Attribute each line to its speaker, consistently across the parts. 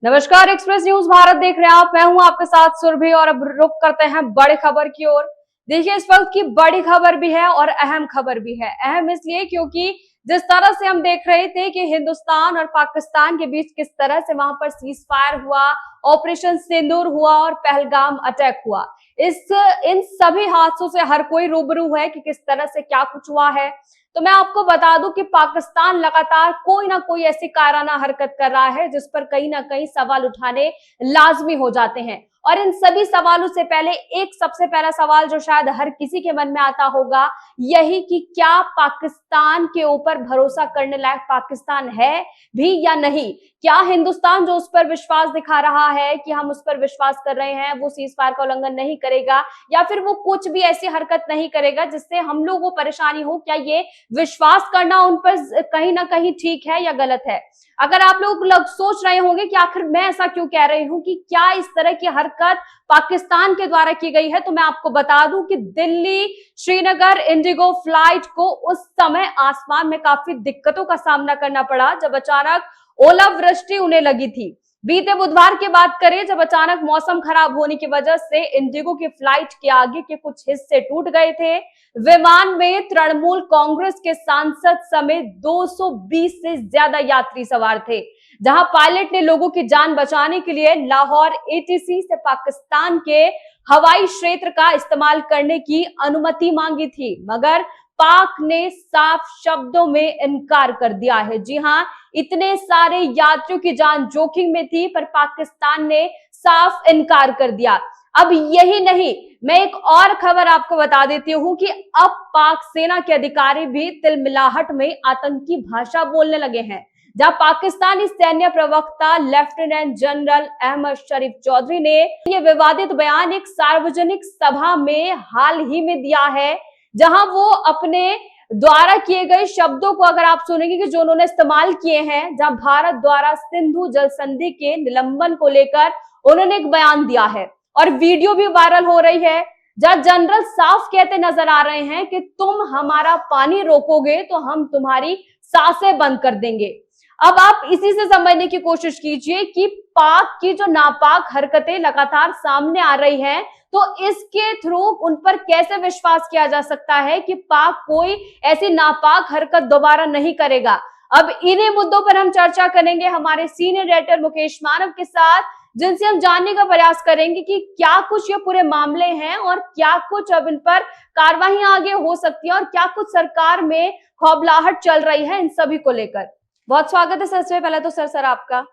Speaker 1: नमस्कार, express news Bharat देख रहे हैं आप। मैं हूं आपके साथ सुरभि और अब रुक करते हैं बड़ी खबर की ओर। देखिए, इस वक्त की बड़ी खबर भी है और अहम खबर भी है। अहम इसलिए क्योंकि जिस तरह से हम देख रहे थे कि हिंदुस्तान और पाकिस्तान के बीच किस तरह से वहां पर सीज फायर हुआ, ऑपरेशन सिंदूर हुआ और पहलगाम अटैक हुआ, इस इन सभी हादसों से हर कोई रूबरू है कि किस तरह से क्या कुछ हुआ है। तो मैं आपको बता दूं कि पाकिस्तान लगातार कोई ना कोई ऐसी कायराना हरकत कर रहा है जिस पर कहीं ना कहीं सवाल उठाने लाजमी हो जाते हैं। और इन सभी सवालों से पहले एक सबसे पहला सवाल जो शायद हर किसी के मन में आता होगा, यही कि क्या पाकिस्तान के ऊपर भरोसा करने लायक पाकिस्तान है भी या नहीं। क्या हिंदुस्तान जो उस पर विश्वास दिखा रहा है कि हम उस पर विश्वास कर रहे हैं, वो सीज फायर का उल्लंघन नहीं करेगा, या फिर वो कुछ भी ऐसी हरकत नहीं करेगा जिससे हम लोगों को परेशानी हो। क्या ये विश्वास करना उन पर कहीं ना कहीं ठीक है या गलत है। अगर आप लोग सोच रहे होंगे कि आखिर मैं ऐसा क्यों कह रही हूं कि क्या इस तरह की हरकत पाकिस्तान के द्वारा की गई है, तो मैं आपको बता दूं कि दिल्ली श्रीनगर इंडिगो फ्लाइट को उस समय आसमान में काफी दिक्कतों का सामना करना पड़ा जब अचानक ओलावृष्टि उन्हें लगी थी। बीते बुधवार की बात करें, जब अचानक मौसम खराब होने की वजह से इंडिगो की फ्लाइट के आगे के कुछ हिस्से टूट गए थे। विमान में तृणमूल कांग्रेस के सांसद समेत 220 से ज्यादा यात्री सवार थे। जहां पायलट ने लोगों की जान बचाने के लिए लाहौर एटीसी से पाकिस्तान के हवाई क्षेत्र का इस्तेमाल करने की अनुमति मांगी थी, मगर पाक ने साफ शब्दों में इनकार कर दिया है। जी हां, इतने सारे यात्रियों की जान जोखिम में थी पर पाकिस्तान ने साफ इनकार कर दिया। अब यही नहीं, मैं एक और खबर आपको बता देती हूं कि अब पाक सेना के अधिकारी भी तिलमिलाहट में आतंकी भाषा बोलने लगे हैं। जहां पाकिस्तानी सैन्य प्रवक्ता लेफ्टिनेंट जनरल अहमद शरीफ चौधरी ने यह विवादित बयान एक सार्वजनिक सभा में हाल ही में दिया है, जहां वो अपने द्वारा किए गए शब्दों को अगर आप सुनेंगे कि जो उन्होंने इस्तेमाल किए हैं, जहां भारत द्वारा सिंधु जल संधि के निलंबन को लेकर उन्होंने एक बयान दिया है और वीडियो भी वायरल हो रही है, जहां जनरल साफ कहते नजर आ रहे हैं कि तुम हमारा पानी रोकोगे तो हम तुम्हारी सांसें बंद कर देंगे। अब आप इसी से समझने की कोशिश कीजिए कि पाक की जो नापाक हरकतें लगातार सामने आ रही हैं, तो इसके थ्रू उन पर कैसे विश्वास किया जा सकता है कि पाक कोई ऐसी नापाक हरकत दोबारा नहीं करेगा। अब इन्हीं मुद्दों पर हम चर्चा करेंगे हमारे सीनियर एडिटर मुकेश मानव के साथ, जिनसे हम जानने का प्रयास करेंगे कि क्या कुछ ये पूरे मामले हैं और क्या कुछ अब इन पर कार्रवाई आगे हो सकती है और क्या कुछ सरकार में खौफलाहट चल रही है इन सभी को लेकर। बहुत स्वागत है सबसे पहले तो सर आपका।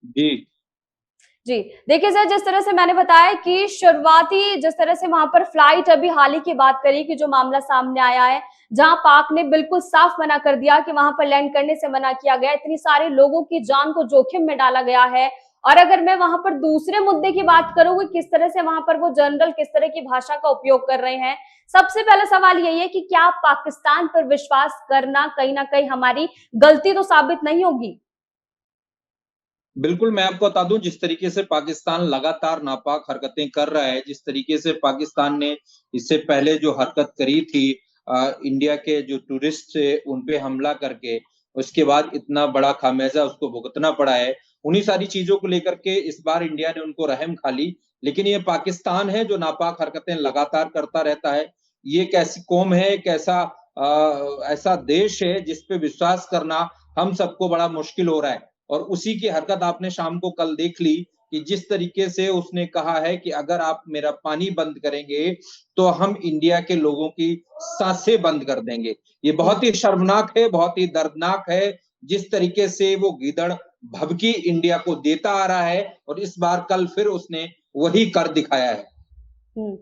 Speaker 2: जी
Speaker 1: जी, देखिए सर, जिस तरह से मैंने बताया कि शुरुआती जिस तरह से वहां पर फ्लाइट, अभी हाल ही की बात करी कि जो मामला सामने आया है, जहां पाक ने बिल्कुल साफ मना कर दिया कि वहां पर लैंड करने से मना किया गया, इतनी सारे लोगों की जान को जोखिम में डाला गया है। और अगर मैं वहां पर दूसरे मुद्दे की बात करूँ कि किस तरह से वहां पर वो जनरल किस तरह की भाषा का उपयोग कर रहे हैं, सबसे पहला सवाल यही है कि क्या पाकिस्तान पर विश्वास करना कहीं ना कहीं हमारी गलती तो साबित नहीं होगी।
Speaker 2: बिल्कुल, मैं आपको बता दूं, जिस तरीके से पाकिस्तान लगातार नापाक हरकतें कर रहा है, जिस तरीके से पाकिस्तान ने इससे पहले जो हरकत करी थी, इंडिया के जो टूरिस्ट थे उन पे हमला करके, उसके बाद इतना बड़ा खामियाजा उसको भुगतना पड़ा है। उन्हीं सारी चीजों को लेकर के इस बार इंडिया ने उनको रहम खा ली। लेकिन ये पाकिस्तान है जो नापाक हरकतें लगातार करता रहता है। ये एक ऐसी कौम है, एक ऐसा देश है जिस पे विश्वास करना हम सबको बड़ा मुश्किल हो रहा है। और उसी की हरकत आपने शाम को कल देख ली कि जिस तरीके से उसने कहा है कि अगर आप मेरा पानी बंद करेंगे तो हम इंडिया के लोगों की सांसें बंद कर देंगे। ये बहुत ही शर्मनाक है, बहुत ही दर्दनाक है। जिस तरीके से वो गीदड़ भभकी इंडिया को देता आ रहा है और इस बार कल फिर उसने वही कर दिखाया है।
Speaker 1: हम्म।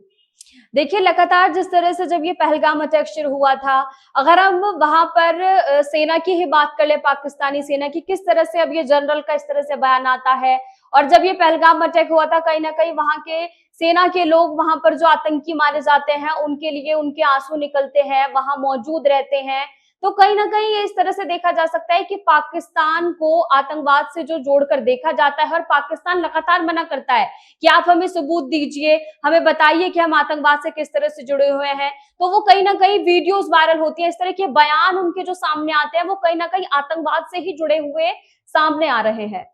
Speaker 1: देखिए, लगातार जिस तरह से जब ये पहलगाम अटैक शुरू हुआ था, अगर हम वहां पर सेना की ही बात कर ले, पाकिस्तानी सेना की, किस तरह से अब ये जनरल का इस तरह से बयान आता है। और जब ये पहलगाम अटैक हुआ था, कहीं ना कहीं वहां के सेना के लोग, वहां पर जो आतंकी मारे जाते हैं, उनके लिए उनके आंसू निकलते हैं, वहां मौजूद रहते हैं। तो कहीं ना कहीं ये इस तरह से देखा जा सकता है कि पाकिस्तान को आतंकवाद से जो जोड़कर देखा जाता है, और पाकिस्तान लगातार मना करता है कि आप हमें सबूत दीजिए, हमें बताइए कि हम आतंकवाद से किस तरह से जुड़े हुए हैं। तो वो कहीं ना कहीं वीडियोस वायरल होती है, इस तरह के बयान उनके जो सामने आते हैं, वो कहीं ना कहीं आतंकवाद से ही जुड़े हुए सामने आ रहे हैं।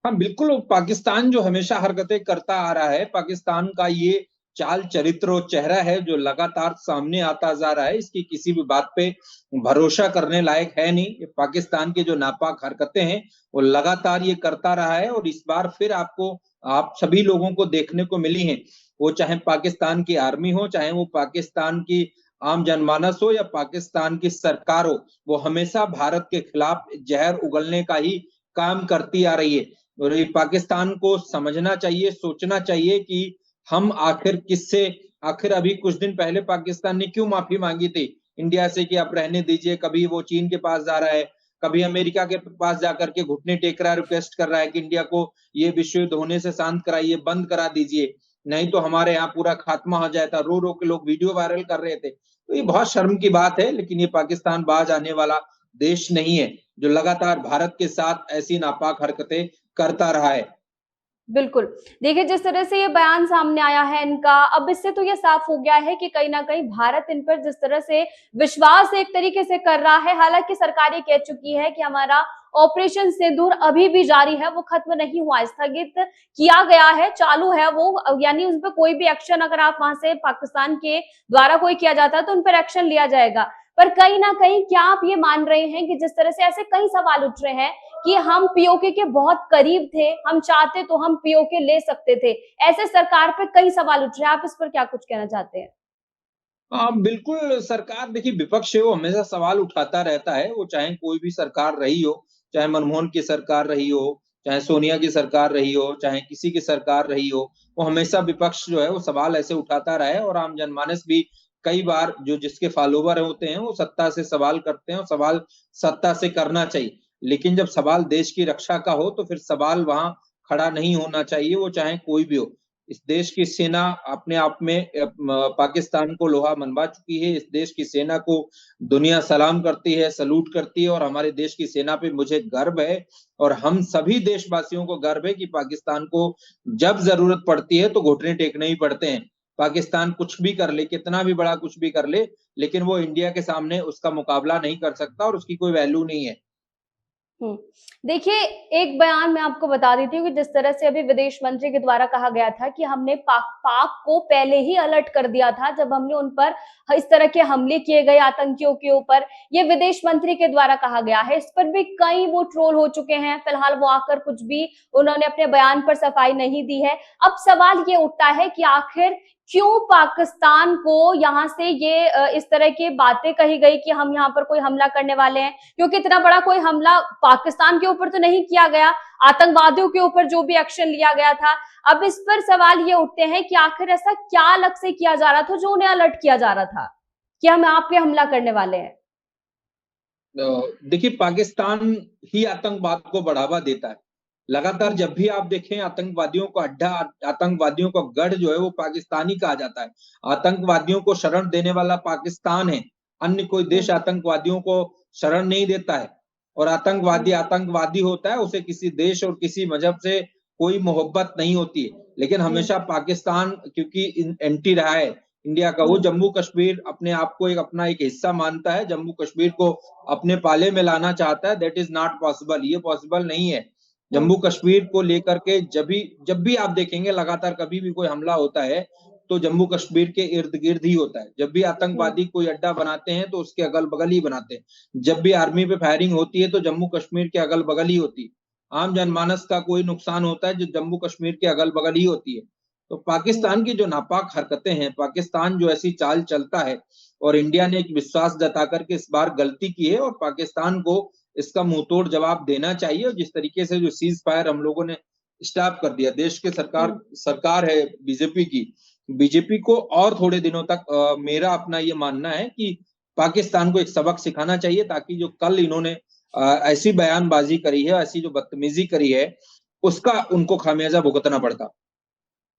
Speaker 2: हाँ बिल्कुल, पाकिस्तान जो हमेशा हरकतें करता आ रहा है, पाकिस्तान का ये चाल चरित्र और चेहरा है जो लगातार सामने आता जा रहा है, इसकी किसी भी बात पे भरोसा करने लायक है नहीं। ये पाकिस्तान की जो नापाक हरकतें हैं वो लगातार ये करता रहा है, और इस बार फिर आप सभी लोगों को देखने को मिली हैं, वो चाहे पाकिस्तान की आर्मी हो, चाहे वो पाकिस्तान की आम जनमानस हो या पाकिस्तान की सरकार हो, वो हमेशा भारत के खिलाफ जहर उगलने का ही काम करती आ रही है। और ये पाकिस्तान को समझना चाहिए, सोचना चाहिए कि हम आखिर अभी कुछ दिन पहले पाकिस्तान ने क्यों माफी मांगी थी इंडिया से कि आप रहने दीजिए। कभी वो चीन के पास जा रहा है, कभी अमेरिका के पास जाकर के घुटने टेक रहा है, रिक्वेस्ट कर रहा है कि इंडिया को ये विश्व युद्ध होने से शांत कराइए, बंद करा दीजिए, नहीं तो हमारे यहाँ पूरा खात्मा हो जाता। रो रो के लोग वीडियो वायरल कर रहे थे। तो ये बहुत शर्म की बात है, लेकिन ये पाकिस्तान बाज आने वाला देश नहीं है जो लगातार भारत के साथ ऐसी नापाक हरकतें करता रहा है।
Speaker 1: बिल्कुल। देखिए, जिस तरह से ये बयान सामने आया है इनका, अब इससे तो ये साफ हो गया है कि कहीं न कहीं भारत इन पर जिस तरह से विश्वास एक तरीके से कर रहा है, हालाँकि सरकार ये कह चुकी है कि हमारा ऑपरेशन सिंदूर अभी भी जारी है, वो खत्म नहीं हुआ, स्थगित किया गया है, चालू है वो, यानी उस पे कोई भी एक्शन अगर आप वहाँ से पाकिस्तान के द्वारा कोई किया जाता है तो उन पर एक्शन लिया जाएगा। पर कहीं न कहीं क्या आप ये मान रहे हैं कि जिस तरह से ऐसे कई सवाल उठ रहे हैं कि हम पीओके के बहुत करीब थे, हम चाहते तो हम पीओके ले सकते थे। ऐसे सरकार पे कई सवाल उठ रहे हैं, आप इस पर क्या कुछ कहना चाहते हैं?
Speaker 2: हाँ, बिल्कुल, सरकार देखिए विपक्ष है वो हमेशा सवाल उठाता रहता है, वो चाहे कोई भी सरकार रही हो, चाहे मनमोहन की सरकार रही हो, चाहे सोनिया की सरकार रही हो, चाहे किसी की सरकार रही हो, वो हमेशा विपक्ष जो है वो सवाल ऐसे उठाता रहा है, और आम जनमानस भी कई बार जो जिसके फॉलोवर होते हैं वो सत्ता से सवाल करते हैं, और सवाल सत्ता से करना चाहिए। लेकिन जब सवाल देश की रक्षा का हो तो फिर सवाल वहाँ खड़ा नहीं होना चाहिए, वो चाहे कोई भी हो। इस देश की सेना अपने आप में पाकिस्तान को लोहा मनवा चुकी है। इस देश की सेना को दुनिया सलाम करती है, सलूट करती है, और हमारे देश की सेना पे मुझे गर्व है, और हम सभी देशवासियों को गर्व है कि पाकिस्तान को जब जरूरत पड़ती है तो घुटने टेकने ही पड़ते हैं। पाकिस्तान कुछ भी कर ले, कितना भी बड़ा कुछ भी कर ले, लेकिन वो इंडिया के सामने उसका मुकाबला नहीं कर सकता, और उसकी कोई वैल्यू नहीं है।
Speaker 1: हुँ। देखिए, एक बयान मैं आपको बता देती हूँ कि जिस तरह से अभी विदेश मंत्री के द्वारा कहा गया था कि हमने पाक को पहले ही अलर्ट कर दिया था, जब हमने उन पर इस तरह के हमले किए गए आतंकियों के ऊपर, ये विदेश मंत्री के द्वारा कहा गया है। इस पर भी कई वो ट्रोल हो चुके हैं, फिलहाल वो आकर कुछ भी उन्होंने अपने बयान पर सफाई नहीं दी है। अब सवाल ये उठता है कि आखिर क्यों पाकिस्तान को यहाँ से ये इस तरह की बातें कही गई कि हम यहाँ पर कोई हमला करने वाले हैं, क्योंकि इतना बड़ा कोई हमला पाकिस्तान के ऊपर तो नहीं किया गया, आतंकवादियों के ऊपर जो भी एक्शन लिया गया था। अब इस पर सवाल ये उठते हैं कि आखिर ऐसा क्या अलग से किया जा रहा था जो उन्हें अलर्ट किया जा रहा था कि हम आप पे हमला करने वाले हैं।
Speaker 2: देखिए, पाकिस्तान ही आतंकवाद को बढ़ावा देता है। लगातार
Speaker 1: हम्म,
Speaker 2: जब भी आप देखें आतंकवादियों का अड्डा, आतंकवादियों का गढ़ जो है वो पाकिस्तानी कहा जाता है। आतंकवादियों को शरण देने वाला पाकिस्तान है, अन्य कोई
Speaker 1: हम्म,
Speaker 2: देश आतंकवादियों को शरण नहीं देता है। और आतंकवादी
Speaker 1: हम्म,
Speaker 2: आतंकवादी होता है, उसे किसी देश और किसी मजहब से कोई मोहब्बत नहीं होती है। लेकिन
Speaker 1: हम्म,
Speaker 2: हमेशा पाकिस्तान क्योंकि एंटी रहा है इंडिया का, वो
Speaker 1: हम्म,
Speaker 2: जम्मू कश्मीर अपने आप को अपना एक हिस्सा मानता है, जम्मू कश्मीर को अपने पाले में लाना चाहता है। दैट इज नॉट पॉसिबल, ये पॉसिबल नहीं है।
Speaker 1: हम्म,
Speaker 2: जम्मू कश्मीर को लेकर के जब भी आप देखेंगे लगातार कभी भी कोई हमला होता है तो जम्मू कश्मीर के इर्द गिर्द ही होता है। जब भी
Speaker 1: हम्म,
Speaker 2: आतंकवादी कोई अड्डा बनाते हैं तो उसके अगल बगल ही बनाते हैं। जब भी आर्मी पे फायरिंग होती है तो जम्मू कश्मीर के अगल बगल ही होती है। आम जनमानस का कोई नुकसान होता है जो जम्मू कश्मीर के अगल बगल ही होती है। तो
Speaker 1: हम्म,
Speaker 2: पाकिस्तान की जो नापाक हरकतें हैं, पाकिस्तान जो ऐसी चाल चलता है, और इंडिया ने एक विश्वास जता करके इस बार गलती की है, और पाकिस्तान को इसका मुंहतोड़ जवाब देना चाहिए। और जिस तरीके से जो सीज फायर हम लोगों ने स्टॉप कर दिया, देश के सरकार
Speaker 1: हम्म,
Speaker 2: सरकार है बीजेपी की, बीजेपी को और थोड़े दिनों तक मेरा अपना ये मानना है कि पाकिस्तान को एक सबक सिखाना चाहिए, ताकि जो कल इन्होंने ऐसी बयानबाजी करी है, ऐसी जो बदतमीजी करी है, उसका उनको खामियाजा भुगतना पड़ता।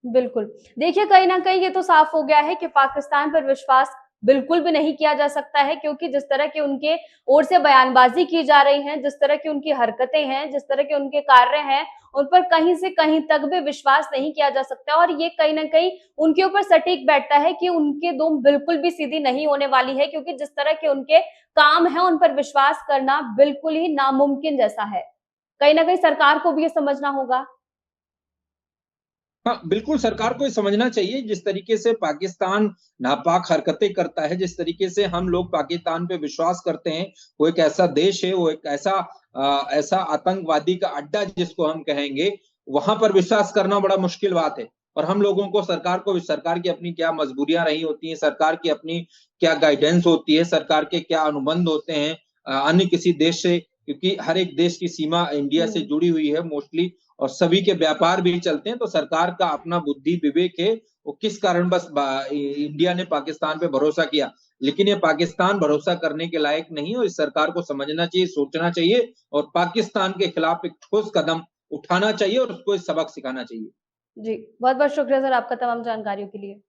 Speaker 1: बिल्कुल। देखिए, कहीं न कहीं ये तो साफ हो गया है कि पाकिस्तान पर विश्वास बिल्कुल भी नहीं किया जा सकता है, क्योंकि जिस तरह की उनके ओर से बयानबाज़ी की जा रही है, जिस तरह की उनकी हरकतें हैं, जिस तरह के उनके कार्य हैं, उन पर कहीं से कहीं तक भी विश्वास नहीं किया जा सकता, और ये कहीं न कहीं उनके ऊपर सटीक बैठता है कि उनकी दुम बिल्कुल भी सीधी नहीं होने वाली है, क्योंकि जिस तरह के उनके काम हैं, उन पर विश्वास करना बिल्कुल ही नामुमकिन जैसा है। कहीं ना कहीं सरकार को भी ये समझना होगा।
Speaker 2: हाँ, बिल्कुल सरकार को ये समझना चाहिए जिस तरीके से पाकिस्तान नापाक हरकतें करता है, जिस तरीके से हम लोग पाकिस्तान पे विश्वास करते हैं, वो एक ऐसा देश है, वो एक ऐसा ऐसा आतंकवादी का अड्डा जिसको हम कहेंगे, वहां पर विश्वास करना बड़ा मुश्किल बात है। और हम लोगों को सरकार की अपनी क्या मजबूरियां रही होती हैं, सरकार की अपनी क्या गाइडेंस होती है, सरकार के क्या अनुबंध होते हैं अन्य किसी देश से, क्योंकि हर एक देश की सीमा इंडिया से
Speaker 1: हम्म।
Speaker 2: जुड़ी हुई है मोस्टली, और सभी के व्यापार भी चलते हैं, तो सरकार का अपना बुद्धि विवेक है, वो किस कारण बस इंडिया ने पाकिस्तान पे भरोसा किया। लेकिन ये पाकिस्तान भरोसा करने के लायक नहीं है, और इस सरकार को समझना चाहिए, सोचना चाहिए, और पाकिस्तान के खिलाफ एक ठोस कदम उठाना चाहिए और उसको एक सबक सिखाना चाहिए।
Speaker 1: जी, बहुत बहुत शुक्रिया सर आपका तमाम जानकारियों के लिए।